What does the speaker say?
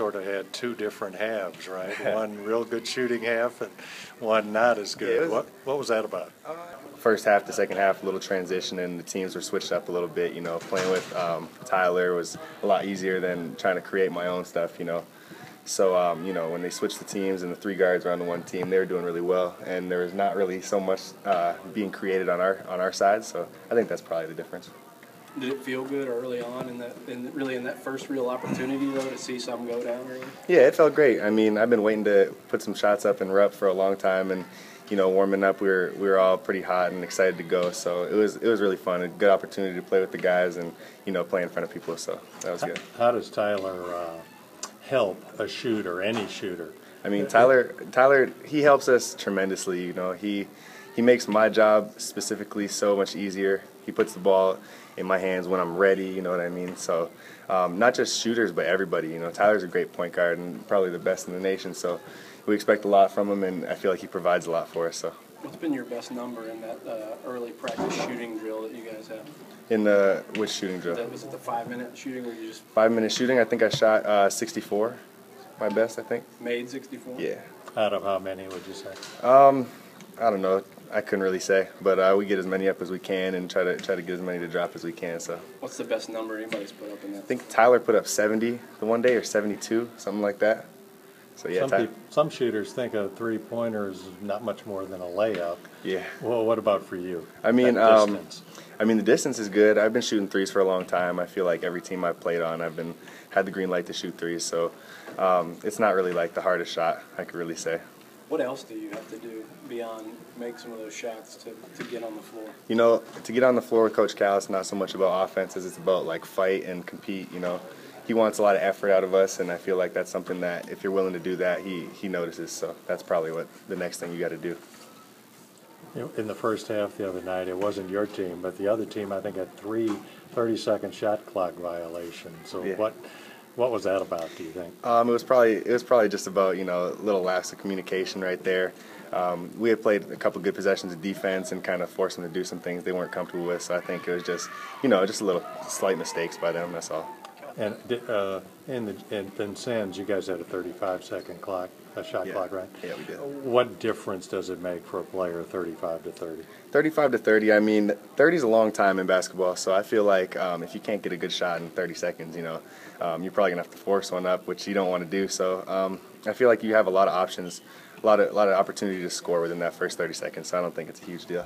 sort of had two different halves, right? One real good shooting half and one not as good. What was that about? First half to second half, a little transition, and the teams were switched up a little bit. You know, playing with Tyler was a lot easier than trying to create my own stuff. You know, so you know, when they switched the teams and the three guards were on the one team, they were doing really well, and there was not really so much being created on our side. So I think that's probably the difference. Did it feel good early on in that first real opportunity though to see something go down? Really? Yeah, it felt great. I mean, I've been waiting to put some shots up and rep for a long time, and you know, warming up, we were all pretty hot and excited to go. So it was really fun. A good opportunity to play with the guys and you know, play in front of people. So that was good. How does Tyler help a shooter, any shooter? I mean, Tyler, he helps us tremendously. You know, he makes my job specifically so much easier. He puts the ball in my hands when I'm ready, you know what I mean? So not just shooters, but everybody. You know, Tyler's a great point guard and probably the best in the nation. So we expect a lot from him, and I feel like he provides a lot for us. So. What's been your best number in that early practice shooting drill that you guys have? In the which shooting drill? Was it the 5-minute shooting where you just 5-minute shooting? I think I shot 64, my best. I think. Made 64. Yeah. Out of how many would you say? I don't know. I couldn't really say, but we get as many up as we can and try to get as many to drop as we can. So. What's the best number anybody's put up in that? I think Tyler put up 70 the one day, or 72, something like that. So yeah. Some shooters think a three-pointer is not much more than a layup. Yeah. Well, what about for you? I mean, distance? I mean the distance is good. I've been shooting threes for a long time. I feel like every team I've played on, I've had the green light to shoot threes. So it's not really like the hardest shot, I could really say. What else do you have to do beyond make some of those shots to get on the floor? You know, to get on the floor with Coach Cal, it's not so much about offenses. It's about, like, fight and compete, you know. He wants a lot of effort out of us, and I feel like that's something that if you're willing to do that, he notices. So that's probably what the next thing you got to do. You know, in the first half the other night, it wasn't your team, but the other team, I think, had 3 30-second shot clock violations. So yeah. What was that about, do you think? It was probably just about, you know, little lapse of communication right there. We had played a couple good possessions of defense and kind of forced them to do some things they weren't comfortable with. So I think it was just, you know, just a little slight mistakes by them. That's all. And in Sands, you guys had a 35-second clock, a shot clock, right? Yeah, we did. What difference does it make for a player, 35 to 30? 35 to 30. I mean, 30 is a long time in basketball. So I feel like if you can't get a good shot in 30 seconds, you know, you're probably gonna have to force one up, which you don't want to do. So I feel like you have a lot of options, a lot of opportunity to score within that first 30 seconds. So I don't think it's a huge deal.